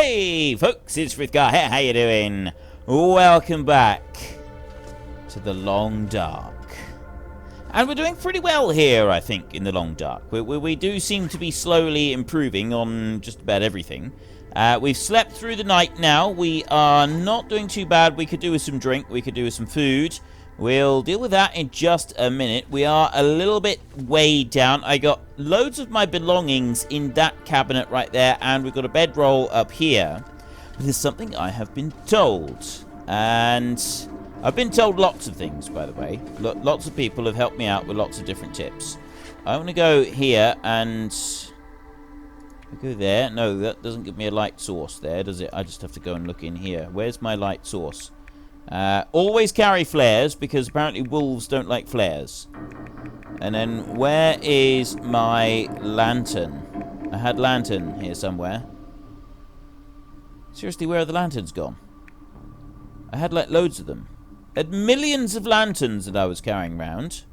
Hey folks, it's Frithgar here. How you doing? Welcome back to the Long Dark. And we're doing pretty well here, I think, in the Long Dark. We do seem to be slowly improving on just about everything. We've slept through the night now. We are not doing too bad. We could do with some drink. We could do with some food. We'll deal with that in just a minute. We are a little bit weighed down. I got loads of my belongings in that cabinet right there, and we've got a bedroll up here. But there's something I have been told. And I've been told lots of things, by the way. Lots of people have helped me out with lots of different tips. I want to go here and go there. No, that doesn't give me a light source there, does it? I just have to go and look in here. Where's my light source? Always carry flares, because apparently wolves don't like flares. And then, where is my lantern? I had lantern here somewhere. Seriously, where are the lanterns gone? I had, like, loads of them. I had millions of lanterns that I was carrying around.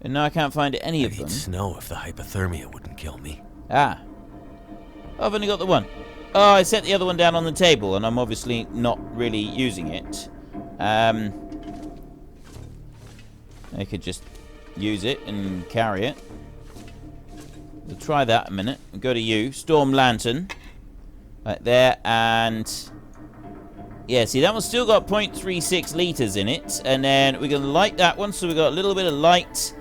And now I can't find any of them. I'd snow if the hypothermia wouldn't kill me. Ah. I've only got the one. Oh, I set the other one down on the table, and I'm obviously not really using it. I could just use it and carry it. We'll try that a minute. We'll go to you. Storm Lantern. Right there, and yeah, see, that one's still got 0.36 litres in it. And then we're going to light that one, so we've got a little bit of light.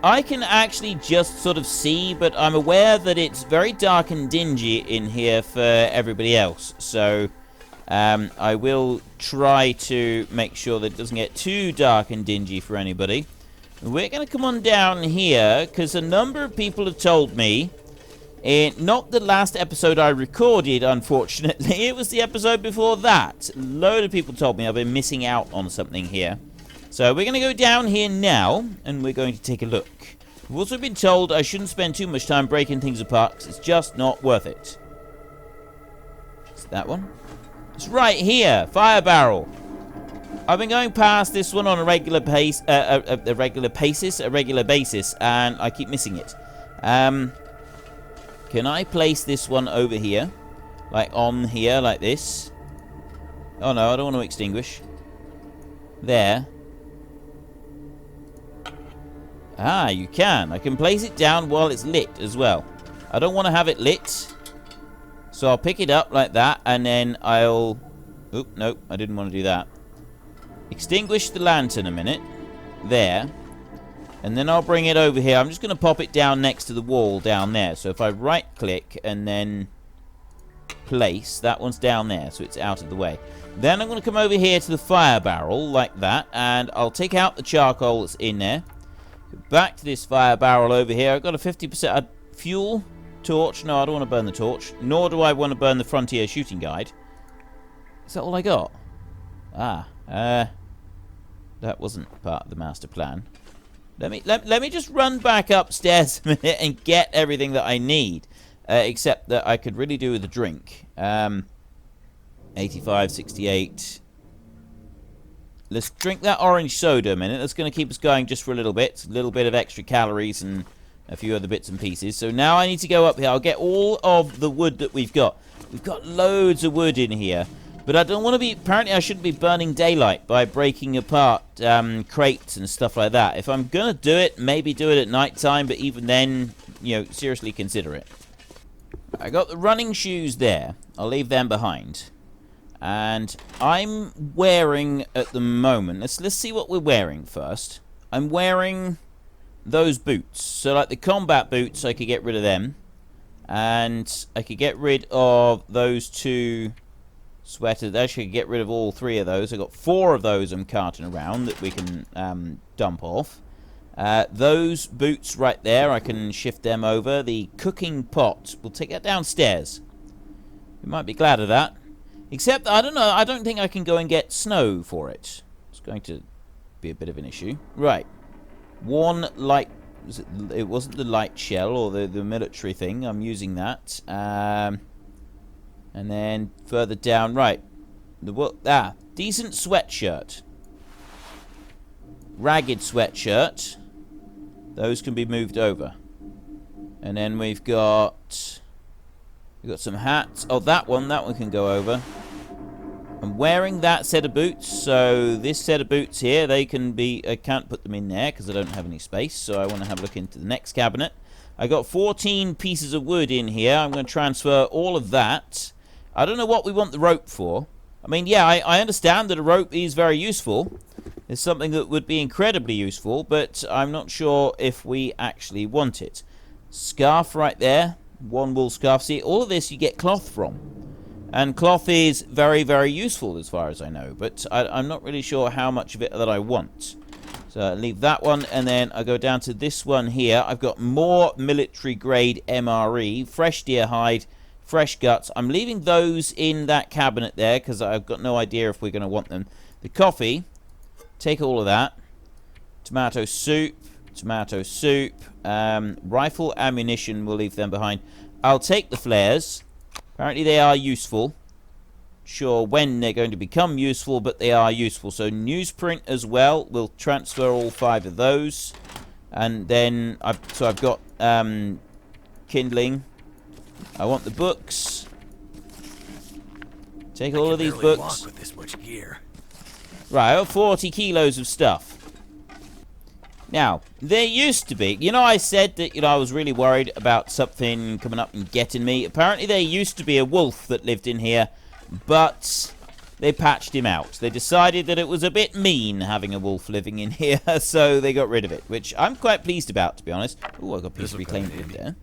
I can actually just sort of see, but I'm aware that it's very dark and dingy in here for everybody else. So I will try to make sure that it doesn't get too dark and dingy for anybody. We're going to come on down here, because a number of people have told me, not the last episode I recorded, unfortunately, it was the episode before that. A load of people told me I've been missing out on something here. So we're going to go down here now, and we're going to take a look. I've also been told I shouldn't spend too much time breaking things apart, because it's just not worth it. Is that one? It's right here, fire barrel. I've been going past this one on a regular basis, and I keep missing it. Can I place this one over here? Like on here, like this? Oh no, I don't want to extinguish. There. Ah, you can. I can place it down while it's lit as well. I don't want to have it lit. So I'll pick it up like that, and then I'll... Oop, nope, I didn't want to do that. Extinguish the lantern a minute. There. And then I'll bring it over here. I'm just going to pop it down next to the wall down there. So if I right-click and then place, that one's down there, so it's out of the way. Then I'm going to come over here to the fire barrel, like that, and I'll take out the charcoal that's in there. Back to this fire barrel over here. I've got a 50% fuel torch. No, I don't want to burn the torch. Nor do I want to burn the Frontier Shooting Guide. Is that all I got? Ah, that wasn't part of the master plan. Let me just run back upstairs a minute and get everything that I need. Except that I could really do with a drink. 85, 68... Let's drink that orange soda a minute. That's going to keep us going just for a little bit. A little bit of extra calories and a few other bits and pieces. So now I need to go up here. I'll get all of the wood that we've got. We've got loads of wood in here. But I don't want to be... Apparently I shouldn't be burning daylight by breaking apart crates and stuff like that. If I'm going to do it, maybe do it at night time. But even then, you know, seriously consider it. I got the running shoes there. I'll leave them behind. And I'm wearing, at the moment, let's see what we're wearing first. I'm wearing those boots. So, like the combat boots, I could get rid of them. And I could get rid of those two sweaters. Actually, I could get rid of all three of those. I've got 4 of those I'm carting around that we can dump off. Those boots right there, I can shift them over. The cooking pot, we'll take that downstairs. You might be glad of that. Except, I don't know, I don't think I can go and get snow for it. It's going to be a bit of an issue. Right. One light... It wasn't the light shell or the military thing. I'm using that. And then further down, right. Decent sweatshirt. Ragged sweatshirt. Those can be moved over. And then we've got... We've got some hats. Oh, that one can go over. I'm wearing that set of boots, so this set of boots here, they can be... I can't put them in there because I don't have any space, so I want to have a look into the next cabinet. I got 14 pieces of wood in here. I'm going to transfer all of that. I don't know what we want the rope for. I mean, yeah, I understand that a rope is very useful. It's something that would be incredibly useful, but I'm not sure if we actually want it. Scarf right there. One wool scarf. See, all of this you get cloth from. And cloth is very, very useful as far as I know. But I'm not really sure how much of it that I want. So I leave that one, and then I go down to this one here. I've got more military-grade MRE, fresh deer hide, fresh guts. I'm leaving those in that cabinet there because I've got no idea if we're going to want them. The coffee, take all of that. Tomato soup, rifle ammunition, we'll leave them behind. I'll take the flares. Apparently they are useful. Sure when they're going to become useful, but they are useful. So newsprint as well. We'll transfer all 5 of those. And then, I've got kindling. I want the books. Take all of these books. Walk with this much gear. Right, I got 40 kilos of stuff. Now, there used to be, I said that, I was really worried about something coming up and getting me. Apparently there used to be a wolf that lived in here, but they patched him out. They decided that it was a bit mean having a wolf living in here, so they got rid of it, which I'm quite pleased about, to be honest. Oh, I got a piece of reclaimed wood there.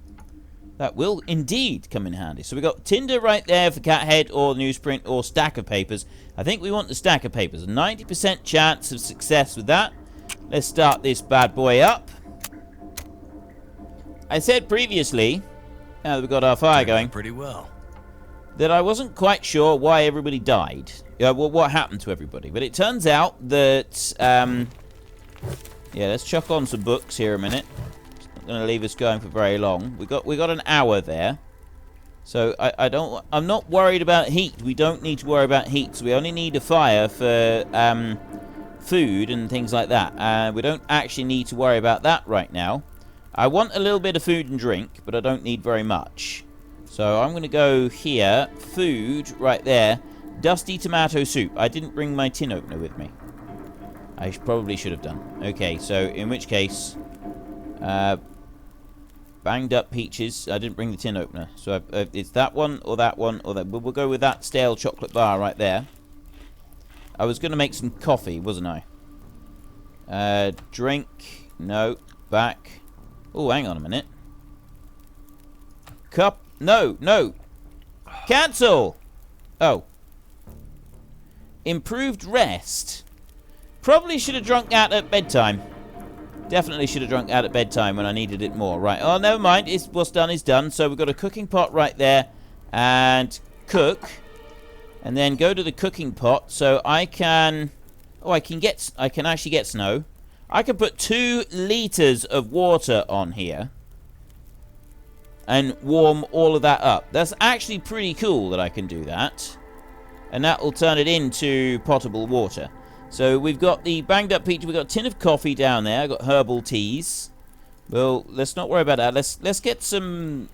That will indeed come in handy. So we got tinder right there for cat head or newsprint or stack of papers. I think we want the stack of papers. A 90% chance of success with that. Let's start this bad boy up. I said previously, now that we've got our fire going, pretty well, that I wasn't quite sure why everybody died. What happened to everybody. But it turns out that, yeah, let's chuck on some books here a minute. It's not going to leave us going for very long. We got an hour there. So I'm not worried about heat. We don't need to worry about heat. So we only need a fire for food and things like that. We don't actually need to worry about that right now. I want a little bit of food and drink, but I don't need very much. So I'm going to go here. Food right there. Dusty tomato soup. I didn't bring my tin opener with me. I probably should have done. Okay, so in which case, banged up peaches. I didn't bring the tin opener. So it's that one or that one or that. We'll go with that stale chocolate bar right there. I was going to make some coffee, wasn't I? Drink. No. Back. Oh, hang on a minute. Cup. No. Cancel. Oh. Improved rest. Probably should have drunk that at bedtime. Definitely should have drunk that at bedtime when I needed it more. Right. Oh, never mind. What's done is done. So we've got a cooking pot right there. And cook. And then go to the cooking pot, so I can... Oh, I can actually get snow. I can put 2 liters of water on here. And warm all of that up. That's actually pretty cool that I can do that. And that will turn it into potable water. So we've got the banged up peach. We've got a tin of coffee down there. I've got herbal teas. Well, let's not worry about that. Let's get some...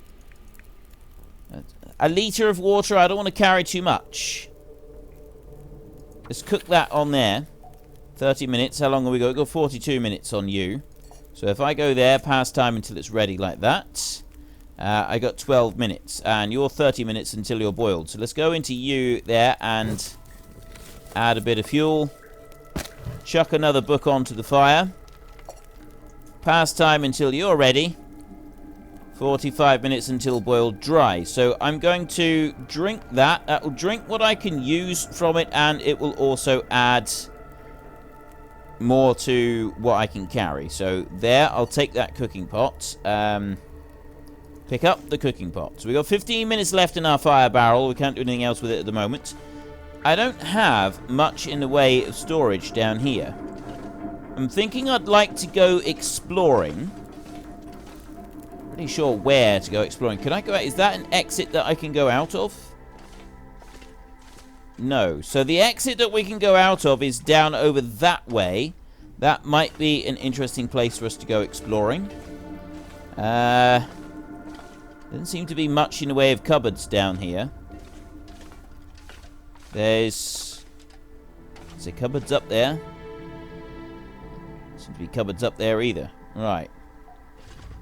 A liter of water. I don't want to carry too much. Let's cook that on there. 30 minutes. How long have we got? We've got 42 minutes on you. So if I go there, pass time until it's ready like that. I got 12 minutes. And you're 30 minutes until you're boiled. So let's go into you there and add a bit of fuel. Chuck another book onto the fire. Pass time until you're ready. 45 minutes until boiled dry. So I'm going to drink that. That will drink what I can use from it, and it will also add more to what I can carry. So there, I'll take that cooking pot. Pick up the cooking pot. So we've got 15 minutes left in our fire barrel. We can't do anything else with it at the moment. I don't have much in the way of storage down here. I'm thinking I'd like to go exploring. Pretty sure where to go exploring. Can I go out? Is that an exit that I can go out of? No. So the exit that we can go out of is down over that way. That might be an interesting place for us to go exploring. Doesn't seem to be much in the way of cupboards down here. There's cupboards up there. Seem to be cupboards up there either. Right.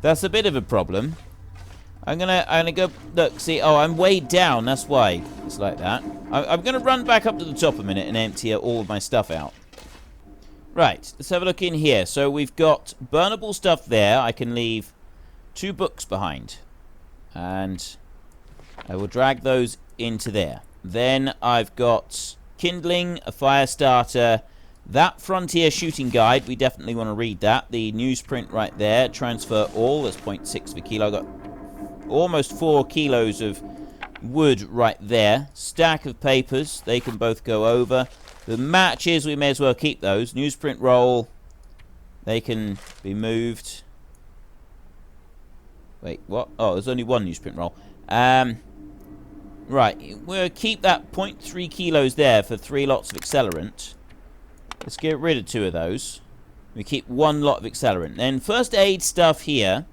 That's a bit of a problem. I'm gonna go look. See, oh, I'm way down. That's why it's like that. I'm gonna run back up to the top a minute and empty all of my stuff out. Right. Let's have a look in here. So we've got burnable stuff there. I can leave 2 books behind, and I will drag those into there. Then I've got kindling, a fire starter, that frontier shooting guide. We definitely want to read that. The newsprint right there. Transfer all. That's 0.6 of a kilo. I got almost 4 kilos of wood right there. Stack of papers. They can both go over. The matches, we may as well keep those. Newsprint roll. They can be moved. Wait, what? Oh, there's only 1 newsprint roll. Right, we'll keep that 0.3 kilos there for 3 lots of accelerant. Let's get rid of 2 of those. We keep 1 lot of accelerant. Then first aid stuff here.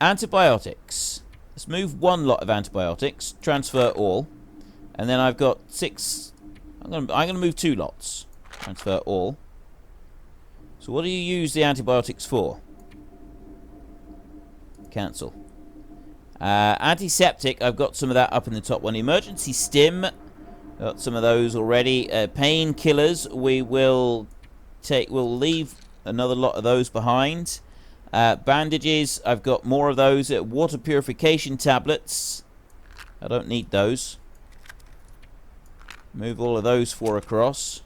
Antibiotics. Let's move 1 lot of antibiotics. Transfer all. And then I've got 6. I'm gonna move 2 lots. Transfer all. So what do you use the antibiotics for? Cancel. Antiseptic, I've got some of that up in the top one. Emergency stim, got some of those already. Painkillers, we'll leave another lot of those behind. Bandages, I've got more of those. Water purification tablets, I don't need those. Move all of those 4 across.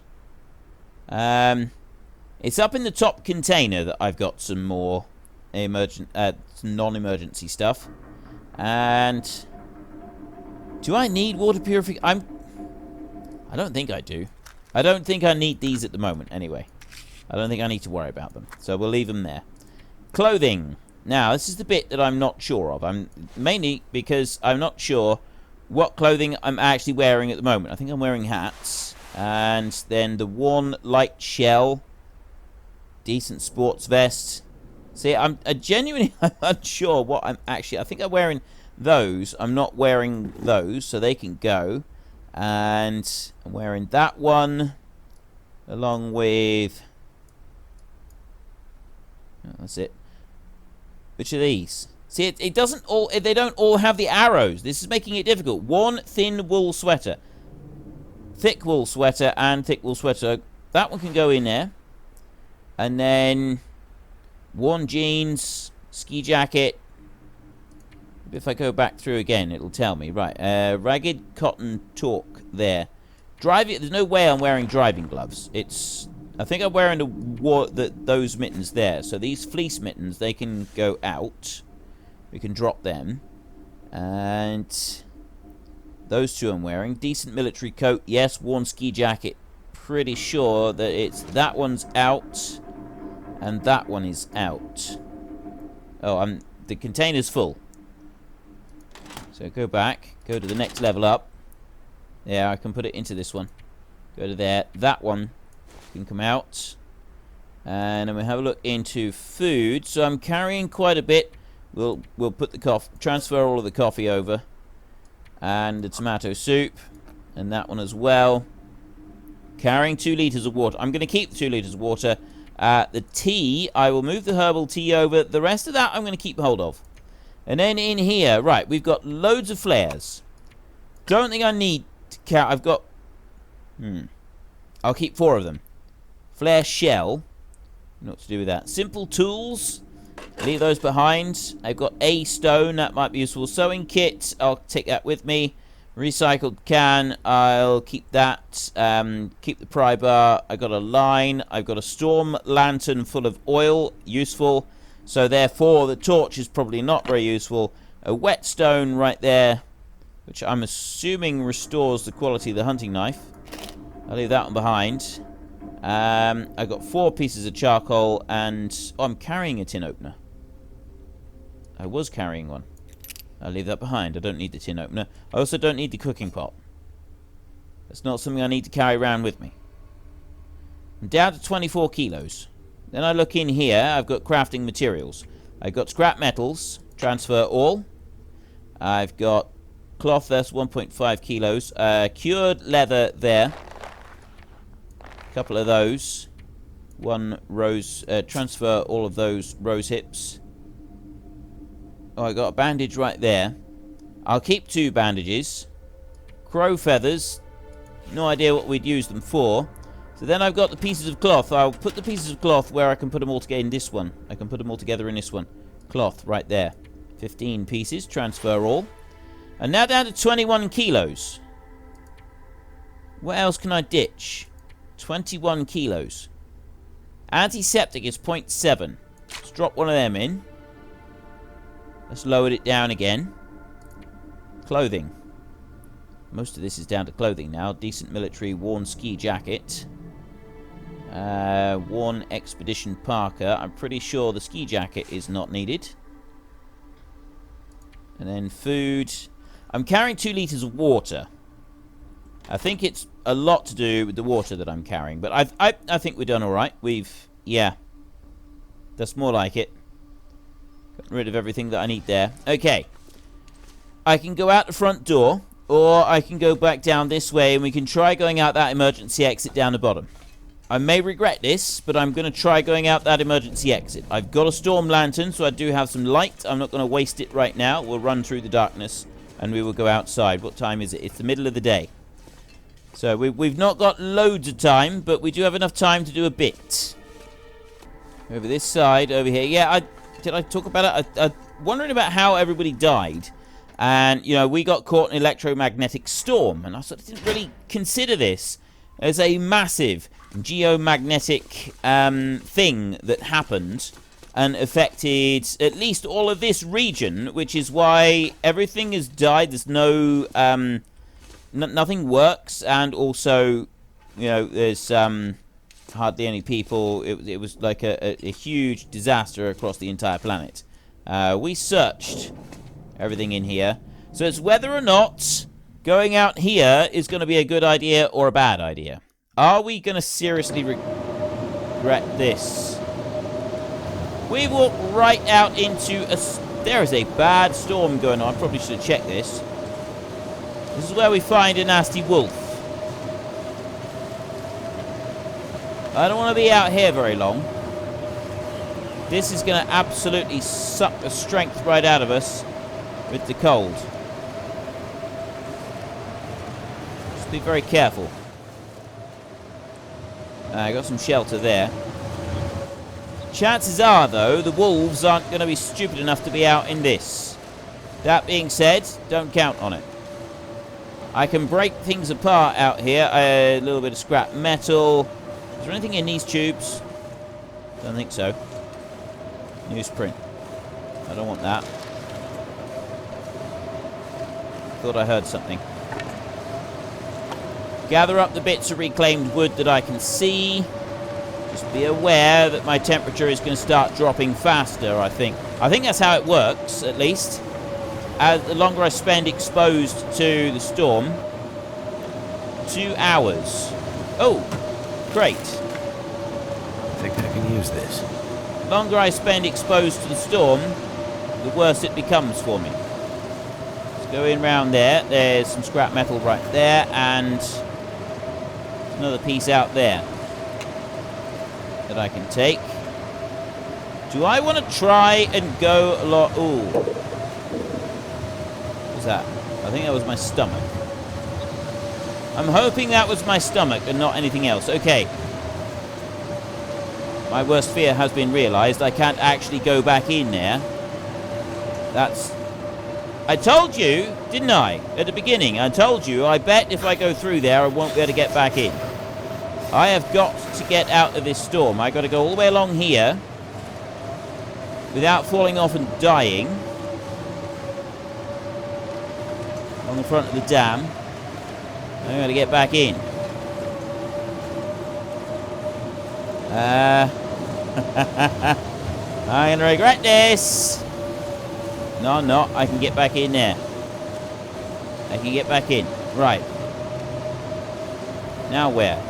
It's up in the top container that I've got some more some non-emergency stuff. And do I need water purification? I don't think I do. I don't think I need these at the moment anyway. I don't think I need to worry about them. So we'll leave them there. Clothing. Now, this is the bit that I'm not sure of. I'm mainly because I'm not sure what clothing I'm actually wearing at the moment. I think I'm wearing hats. And then the worn light shell. Decent sports vest. See, I'm genuinely unsure what I'm actually... I think I'm wearing those. I'm not wearing those, so they can go. And I'm wearing that one. Along with... Oh, that's it. Which are these? See, it doesn't all... They don't all have the arrows. This is making it difficult. 1 thin wool sweater. Thick wool sweater and thick wool sweater. That one can go in there. And then... worn jeans, ski jacket. If I go back through again, it'll tell me. Right, ragged cotton torque there. There's no way I'm wearing driving gloves. I think I'm wearing those mittens there. So these fleece mittens, they can go out. We can drop them. And those 2 I'm wearing. Decent military coat, yes. Worn ski jacket. Pretty sure that that one's out. And that one is out. Oh, the container's full. So go back. Go to the next level up. There, I can put it into this one. Go to there. That one can come out. And then we have a look into food. So I'm carrying quite a bit. We'll put the transfer all of the coffee over. And the tomato soup. And that one as well. Carrying 2 liters of water. I'm going to keep the 2 liters of water. The tea, I will move the herbal tea over. The rest of that I'm going to keep hold of. And then in here, right, we've got loads of flares. Don't think I need to count. I've got... I'll keep 4 of them. Flare shell. Not to do with that. Simple tools. Leave those behind. I've got a stone. That might be useful. Sewing kit. I'll take that with me. Recycled can. I'll keep that. Keep the pry bar. I got a line. I've got a storm lantern full of oil. Useful. So therefore, the torch is probably not very useful. A whetstone right there, which I'm assuming restores the quality of the hunting knife. I'll leave that one behind. I've got 4 pieces of charcoal and... Oh, I'm carrying a tin opener. I was carrying one. I'll leave that behind. I don't need the tin opener. I also don't need the cooking pot. That's not something I need to carry around with me. I'm down to 24 kilos. Then I look in here. I've got crafting materials. I've got scrap metals. Transfer all. I've got cloth, that's 1.5 kilos. Cured leather there. A couple of those. One rose, transfer all of those rose hips. Oh, I got a bandage right there. I'll keep 2 bandages. Crow feathers. No idea what we'd use them for. So then I've got the pieces of cloth. I'll put the pieces of cloth where I can put them all together in this one. I can put them all together in this one. Cloth right there. 15 pieces. Transfer all. And now down to 21 kilos. What else can I ditch? 21 kilos. Antiseptic is 0.7. Let's drop one of them in. Let's lower it down again. Clothing. Most of this is down to clothing now. Decent military worn ski jacket. Worn expedition parka. I'm pretty sure the ski jacket is not needed. And then food. I'm carrying 2 liters of water. I think it's a lot to do with the water that I'm carrying. But I think we've done alright. Yeah. That's more like it. Got rid of everything that I need there. Okay. I can go out the front door. Or I can go back down this way and we can try going out that emergency exit down the bottom. I may regret this, but I'm going to try going out that emergency exit. I've got a storm lantern, so I do have some light. I'm not going to waste it right now. We'll run through the darkness and we will go outside. What time is it? It's the middle of the day. So we've not got loads of time, but we do have enough time to do a bit. Over this side, over here. Yeah, did I talk about it? I'm wondering about how everybody died. And, you know, we got caught in an electromagnetic storm. And I sort of didn't really consider this as a massive geomagnetic thing that happened and affected at least all of this region, which is why everything has died. There's no... nothing works. And also, you know, there's hardly any people. It was like a huge disaster across the entire planet. We searched everything in here. So it's whether or not going out here is going to be a good idea or a bad idea. Are we going to seriously regret this? We walked right out into a... There is a bad storm going on. I probably should have checked this. This is where we find a nasty wolf. I don't want to be out here very long. This is going to absolutely suck the strength right out of us with the cold. Just be very careful. I got some shelter there. Chances are, though, the wolves aren't going to be stupid enough to be out in this. That being said, don't count on it. I can break things apart out here. A little bit of scrap metal. Is there anything in these tubes? Don't think so. Newsprint. I don't want that. Thought I heard something. Gather up the bits of reclaimed wood that I can see. Just be aware that my temperature is going to start dropping faster, I think. I think that's how it works, at least. As the longer I spend exposed to the storm. 2 hours. Oh, great. I think I can use this. The longer I spend exposed to the storm, the worse it becomes for me. Let's go in round there. There's some scrap metal right there, and another piece out there that I can take. Do I want to try and go a lot? Ooh. What was that? I think that was my stomach. I'm hoping that was my stomach and not anything else. Okay. My worst fear has been realized. I can't actually go back in there. That's... I told you, didn't I? At the beginning, I told you, I bet if I go through there, I won't be able to get back in. I have got to get out of this storm. I've got to go all the way along here without falling off and dying on the front of the dam. I'm going to get back in. I'm going to regret this. No, I'm not. I can get back in there. I can get back in. Right. Now where?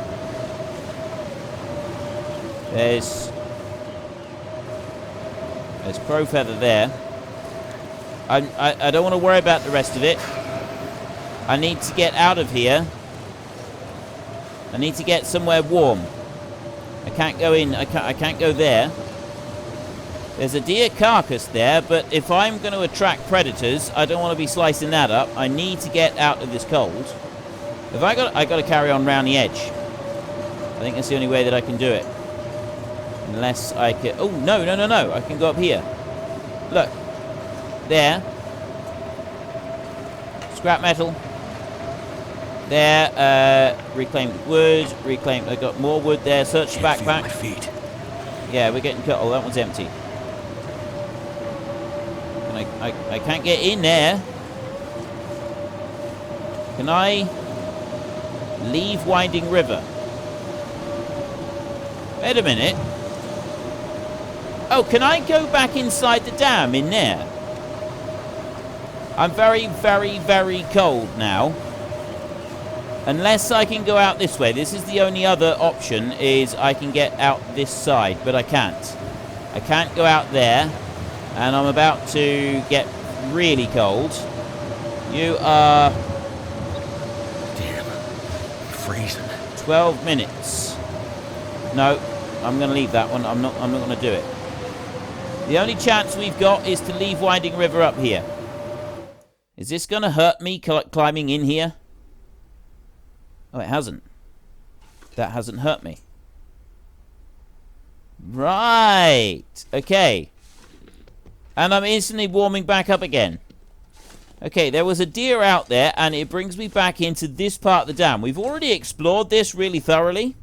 There's crow feather there. I don't want to worry about the rest of it. I need to get out of here. I need to get somewhere warm. I can't go in. I can't go there. There's a deer carcass there, but if I'm going to attract predators, I don't want to be slicing that up. I need to get out of this cold. If I got to carry on round the edge. I think that's the only way that I can do it. Unless I can... Oh, no. I can go up here. Look. There. Scrap metal. There. Reclaimed wood. Reclaimed... I got more wood there. Search the backpack. My feet. Yeah, we're getting cut. Oh, that one's empty. And I can't get in there. Can I leave Winding River? Wait a minute. Oh, can I go back inside the dam in there? I'm very, very, very cold now. Unless I can go out this way. This is the only other option, is I can get out this side, but I can't. I can't go out there, and I'm about to get really cold. You are... Damn. I'm freezing. 12 minutes. No, I'm going to leave that one. I'm not going to do it. The only chance we've got is to leave Winding River up here. Is this going to hurt me climbing in here? Oh, it hasn't. That hasn't hurt me. Right. Okay. And I'm instantly warming back up again. Okay, there was a deer out there, and it brings me back into this part of the dam. We've already explored this really thoroughly.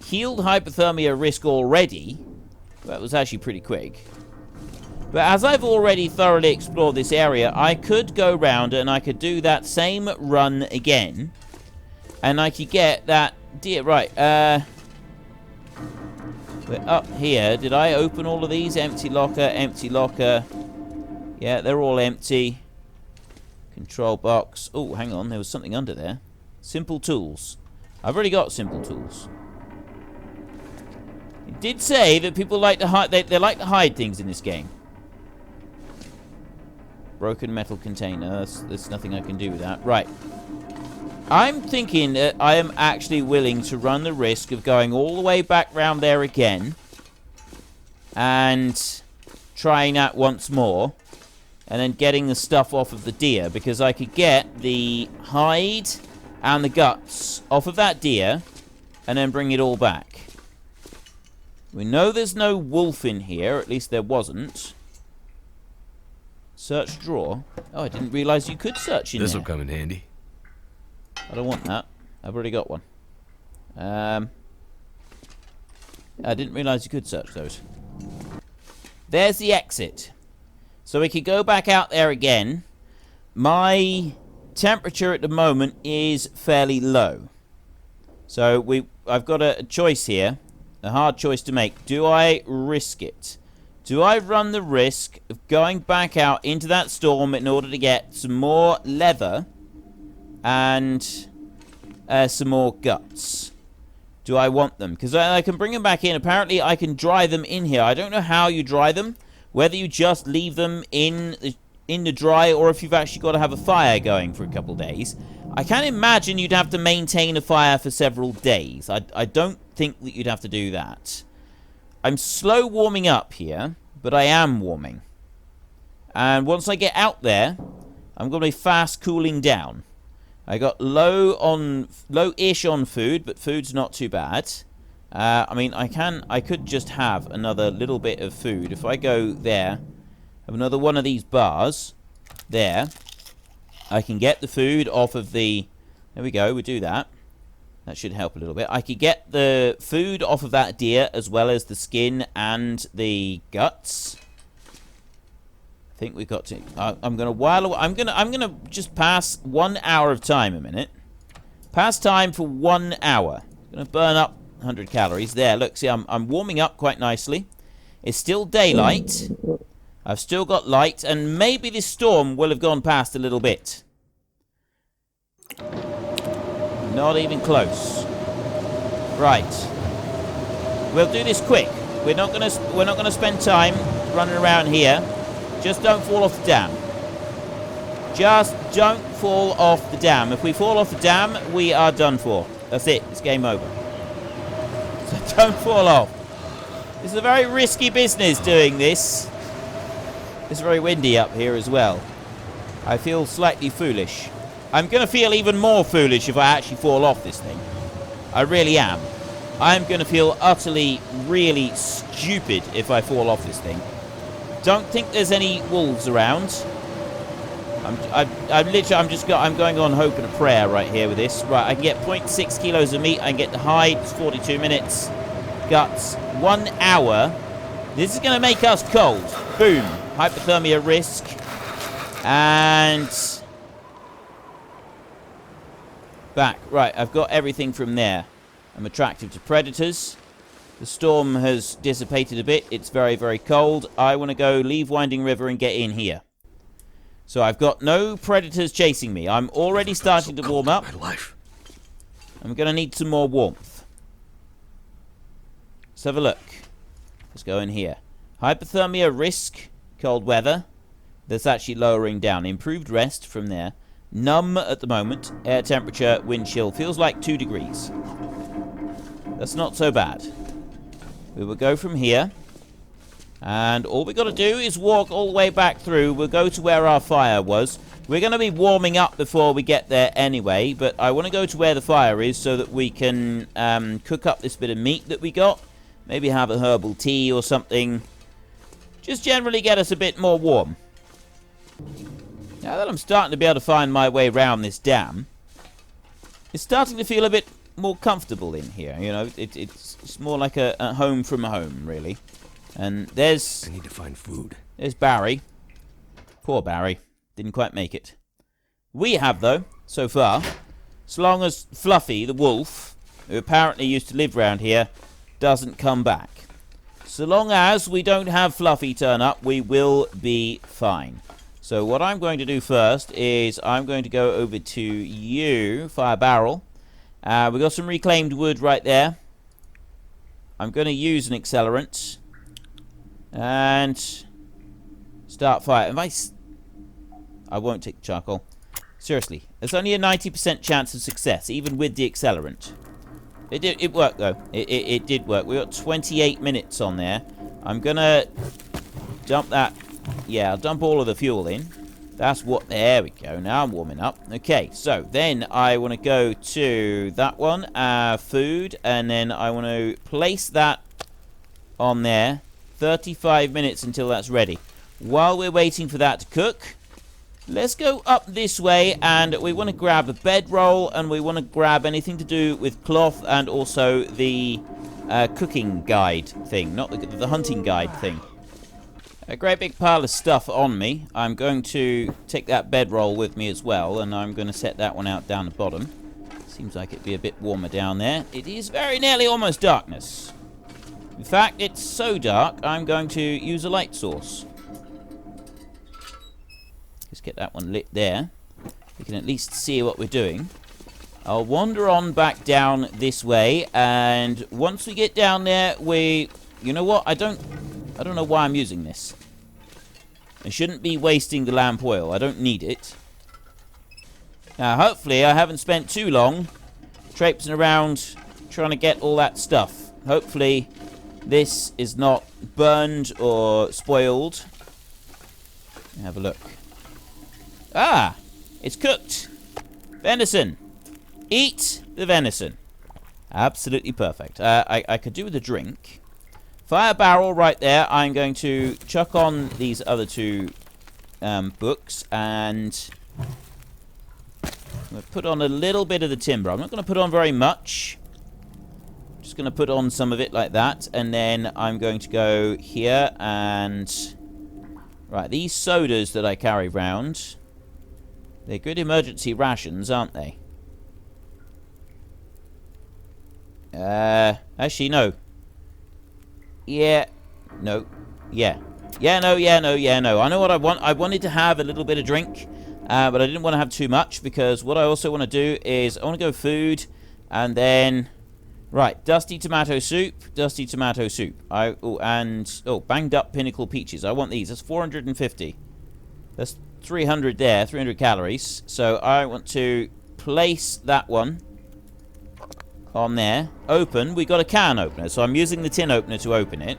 Healed hypothermia risk already. That was actually pretty quick. But as I've already thoroughly explored this area, I could go round and I could do that same run again. And I could get that deer. Right, we're up here. Did I open all of these? Empty locker, empty locker. Yeah, they're all empty. Control box. Oh, hang on. There was something under there. Simple tools. I've already got simple tools. It did say that people like to hide. They like to hide things in this game. Broken metal container. There's nothing I can do with that. Right. I'm thinking that I am actually willing to run the risk of going all the way back round there again and trying that once more and then getting the stuff off of the deer, because I could get the hide and the guts off of that deer and then bring it all back. We know there's no wolf in here, at least there wasn't. Search drawer. Oh, I didn't realize you could search in there. This'll come in handy. I don't want that. I've already got one. I didn't realize you could search those. There's the exit. So we could go back out there again. My temperature at the moment is fairly low. So I've got a choice here. A hard choice to make. Do I risk it? Do I run the risk of going back out into that storm in order to get some more leather and some more guts? Do I want them? Because I can bring them back in. Apparently I can dry them in here. I don't know how you dry them. Whether you just leave them in the dry, or if you've actually got to have a fire going for a couple of days. I can't imagine you'd have to maintain a fire for several days. I don't think that you'd have to do that. I'm slow warming up here, but I am warming. And once I get out there, I'm going to be fast cooling down. I got low-ish on food, but food's not too bad. I mean, I could just have another little bit of food. If I go there, have another one of these bars there, I can get the food off of the... There we go, we do that. That should help a little bit. I could get the food off of that deer as well as the skin and the guts. I think we've got to... I'm going to while away... I'm going to just pass 1 hour of time a minute. Pass time for 1 hour. I'm going to burn up 100 calories. There, look, see, I'm warming up quite nicely. It's still daylight. I've still got light, and maybe this storm will have gone past a little bit. Not even close. Right. We'll do this quick. We're not gonna spend time running around here. Just don't fall off the dam. Just don't fall off the dam. If we fall off the dam, we are done for. That's it. It's game over. So don't fall off. It's a very risky business doing this. It's very windy up here as well. I feel slightly foolish. I'm going to feel even more foolish if I actually fall off this thing. I really am. I'm going to feel utterly, really stupid if I fall off this thing. Don't think there's any wolves around. I'm going on hope and a prayer right here with this. Right, I can get 0.6 kilos of meat. I can get the hide. It's 42 minutes. Guts. 1 hour. This is going to make us cold. Boom. Hypothermia risk. And back. Right, I've got everything from there. I'm attractive to predators. The storm has dissipated a bit. It's very, very cold. I want to go leave Winding River and get in here. So I've got no predators chasing me. I'm already starting to warm up. My life. I'm going to need some more warmth. Let's have a look. Let's go in here. Hypothermia risk. Cold weather. That's actually lowering down. Improved rest from there. Numb at the moment. Air temperature, wind chill. Feels like 2 degrees. That's not so bad. We will go from here. And all we got to do is walk all the way back through. We'll go to where our fire was. We're going to be warming up before we get there anyway. But I want to go to where the fire is so that we can cook up this bit of meat that we got. Maybe have a herbal tea or something. Just generally get us a bit more warm. Now that I'm starting to be able to find my way around this dam, it's starting to feel a bit more comfortable in here. You know, it's more like a home from home, really. And there's... I need to find food. There's Barry. Poor Barry. Didn't quite make it. We have, though, so far. So long as Fluffy, the wolf, who apparently used to live around here, doesn't come back. So long as we don't have Fluffy turn up, we will be fine. So what I'm going to do first is I'm going to go over to you, Fire Barrel. We've got some reclaimed wood right there. I'm going to use an accelerant. And start fire. I won't take charcoal. Seriously, there's only a 90% chance of success, even with the accelerant. It worked, though. It did work. We got 28 minutes on there. I'm gonna dump that. Yeah, I'll dump all of the fuel in. That's what... There we go. Now I'm warming up. Okay, so then I want to go to that one. Food. And then I want to place that on there. 35 minutes until that's ready. While we're waiting for that to cook, let's go up this way, and we want to grab a bedroll, and we want to grab anything to do with cloth, and also the cooking guide thing, not the hunting guide thing. A great big pile of stuff on me. I'm going to take that bedroll with me as well, and I'm going to set that one out down the bottom. Seems like it'd be a bit warmer down there. It is very nearly almost darkness. In fact, it's so dark, I'm going to use a light source. Let's get that one lit there. We can at least see what we're doing. I'll wander on back down this way, and once we get down there, you know what? I don't know why I'm using this. I shouldn't be wasting the lamp oil. I don't need it. Now, hopefully, I haven't spent too long traipsing around trying to get all that stuff. Hopefully, this is not burned or spoiled. Have a look. Ah! It's cooked. Venison. Eat the venison. Absolutely perfect. I could do with a drink. Fire barrel right there. I'm going to chuck on these other two books, and I'm going to put on a little bit of the timber. I'm not going to put on very much. Just going to put on some of it like that, and then I'm going to go here and... Right, these sodas that I carry round, they're good emergency rations, aren't they? Actually, no. Yeah. No. Yeah. Yeah, no, yeah, no, yeah, no. I know what I want. I wanted to have a little bit of drink, but I didn't want to have too much, because what I also want to do is I want to go food, and then... Right, dusty tomato soup, dusty tomato soup. Banged up pinnacle peaches. I want these. That's 450. That's 300 there, 300 calories. So I want to place that one on there. Open. We got a can opener, so I'm using the tin opener to open it.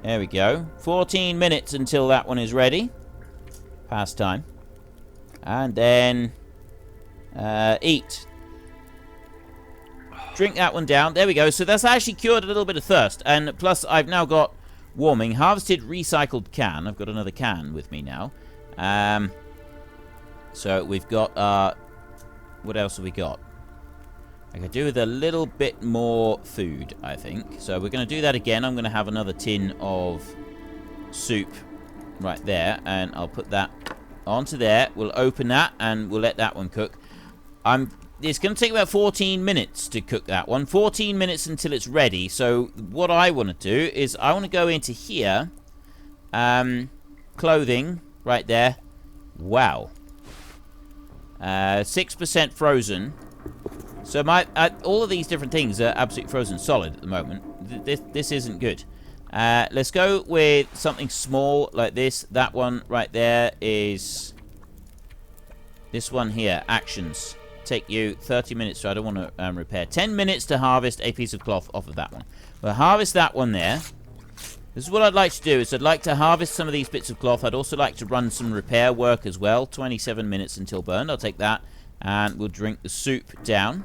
There we go. 14 minutes until that one is ready. Past time. And then eat. Drink that one down. There we go. So that's actually cured a little bit of thirst. And plus, I've now got warming. Harvested recycled can. I've got another can with me now. So we've got... what else have we got? I could do with a little bit more food, I think. So we're going to do that again. I'm going to have another tin of soup right there. And I'll put that onto there. We'll open that and we'll let that one cook. It's going to take about 14 minutes to cook that one. 14 minutes until it's ready. So what I want to do is I want to go into here. Clothing right there. Wow. 6% frozen. So all of these different things are absolutely frozen solid at the moment. This isn't good. Let's go with something small like this. That one right there is this one here. Actions. Take you 30 minutes, so I don't want to repair. 10 minutes to harvest a piece of cloth off of that one. We'll harvest that one there. This is what I'd like to do, is I'd like to harvest some of these bits of cloth. I'd also like to run some repair work as well. 27 minutes until burned. I'll take that. And we'll drink the soup down.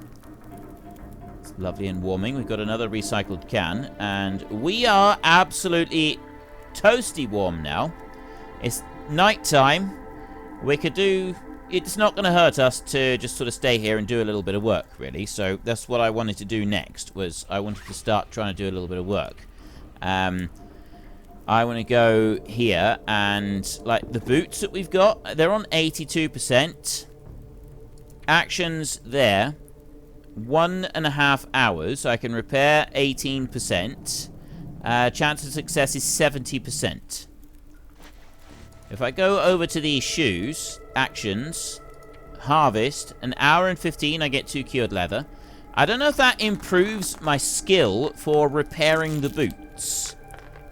It's lovely and warming. We've got another recycled can. And we are absolutely toasty warm now. It's night time. We could do... It's not going to hurt us to just sort of stay here and do a little bit of work, really. So that's what I wanted to do next, was I wanted to start trying to do a little bit of work. I want to go here and, like, the boots that we've got, they're on 82%. Actions there. 1.5 hours. So I can repair 18%. Chance of success is 70%. If I go over to these shoes, actions, harvest, 1 hour and 15, I get 2 cured leather. I don't know if that improves my skill for repairing the boots.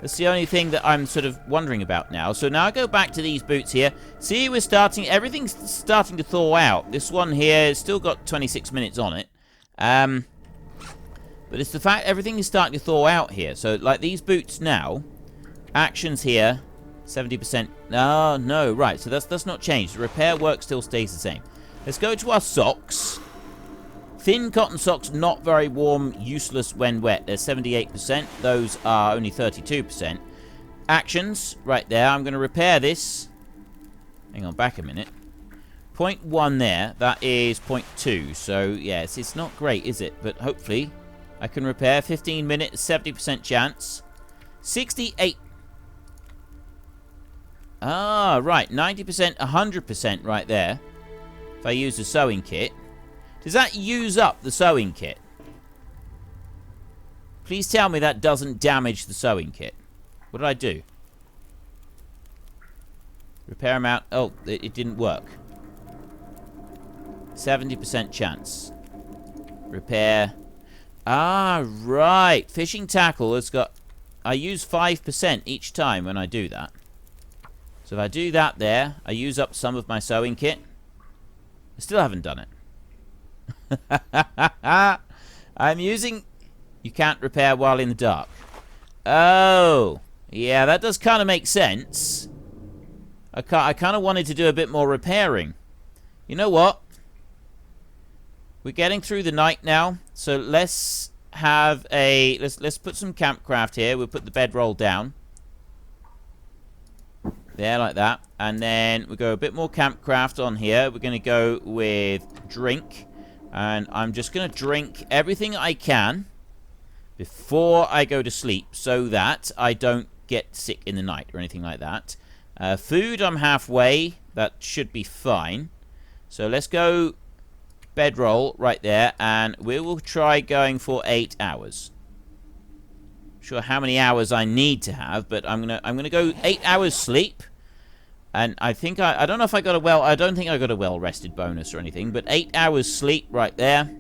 That's the only thing that I'm sort of wondering about now. So now I go back to these boots here. See, everything's starting to thaw out. This one here has still got 26 minutes on it. But it's the fact everything is starting to thaw out here. So, like, these boots now, actions here, 70%. Oh, no, right. So that's not changed. The repair work still stays the same. Let's go to our socks. Thin cotton socks, not very warm, useless when wet. They're 78%. Those are only 32%. Actions, right there. I'm going to repair this. Hang on, back a minute. 0.1 there. That is 0.2. So, yes, it's not great, is it? But hopefully, I can repair. 15 minutes, 70% chance. 68. Ah, right. 90%, 100% right there. If I use the sewing kit. Does that use up the sewing kit? Please tell me that doesn't damage the sewing kit. What did I do? Repair amount. Oh, it didn't work. 70% chance. Repair. Ah, right. Fishing tackle has got... I use 5% each time when I do that. So if I do that there, I use up some of my sewing kit. I still haven't done it. I'm using... You can't repair while in the dark. Oh. Yeah, that does kind of make sense. I kind of wanted to do a bit more repairing. You know what? We're getting through the night now. So let's have a... Let's put some campcraft here. We'll put the bedroll down. There, like that. And then we'll go a bit more campcraft on here. We're going to go with drink. And I'm just going to drink everything I can before I go to sleep so that I don't get sick in the night or anything like that. Food, I'm halfway. That should be fine. So let's go bedroll right there. And we will try going for 8 hours. Not sure how many hours I need to have, but I'm gonna go 8 hours sleep. And I think I don't know if I got I don't think I got a well-rested bonus or anything, but 8 hours sleep right there.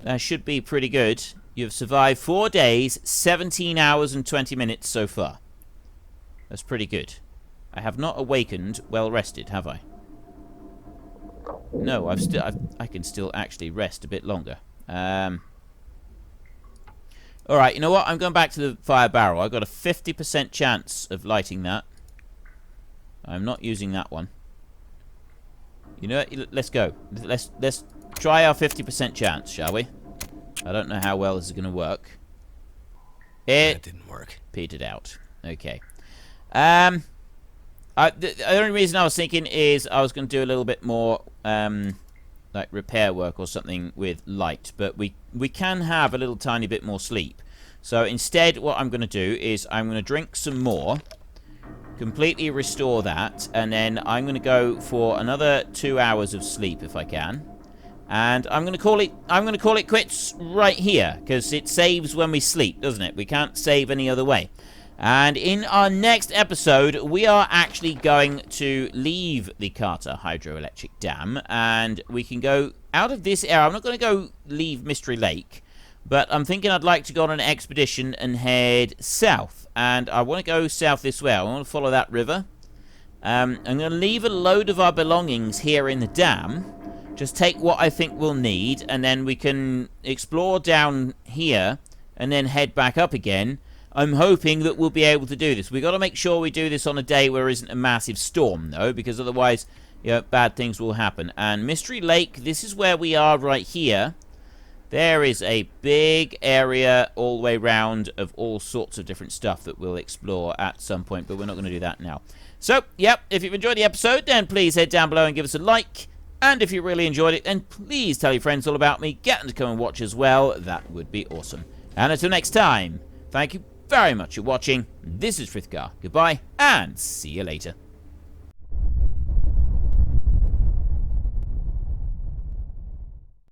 That should be pretty good. You've survived 4 days, 17 hours and 20 minutes so far. That's pretty good. I have not awakened well rested, have I? No, I can still actually rest a bit longer. Alright, you know what? I'm going back to the fire barrel. I've got a 50% chance of lighting that. I'm not using that one. You know what? Let's go. Let's try our 50% chance, shall we? I don't know how well this is going to work. That didn't work. Petered out. Okay. The only reason I was thinking is I was going to do a little bit more like repair work or something with light, but we can have a little tiny bit more sleep. So instead what I'm going to do is I'm going to drink some more, completely restore that, and then I'm going to go for another 2 hours of sleep if I can. And I'm going to call it quits right here, because it saves when we sleep, doesn't it? We can't save any other way. And in our next episode, we are actually going to leave the Carter Hydroelectric Dam, and we can go out of this area. I'm not going to go leave Mystery Lake, but I'm thinking I'd like to go on an expedition and head south. And I want to go south this way. I want to follow that river. I'm going to leave a load of our belongings here in the dam. Just take what I think we'll need, and then we can explore down here and then head back up again. I'm hoping that we'll be able to do this. We've got to make sure we do this on a day where there isn't a massive storm, though, because otherwise, you know, bad things will happen. And Mystery Lake, this is where we are right here. There is a big area all the way round of all sorts of different stuff that we'll explore at some point, but we're not going to do that now. So, yep, if you've enjoyed the episode, then please head down below and give us a like. And if you really enjoyed it, then please tell your friends all about me. Get them to come and watch as well. That would be awesome. And until next time, thank you very much for watching. This is Frithgar. Goodbye, and see you later.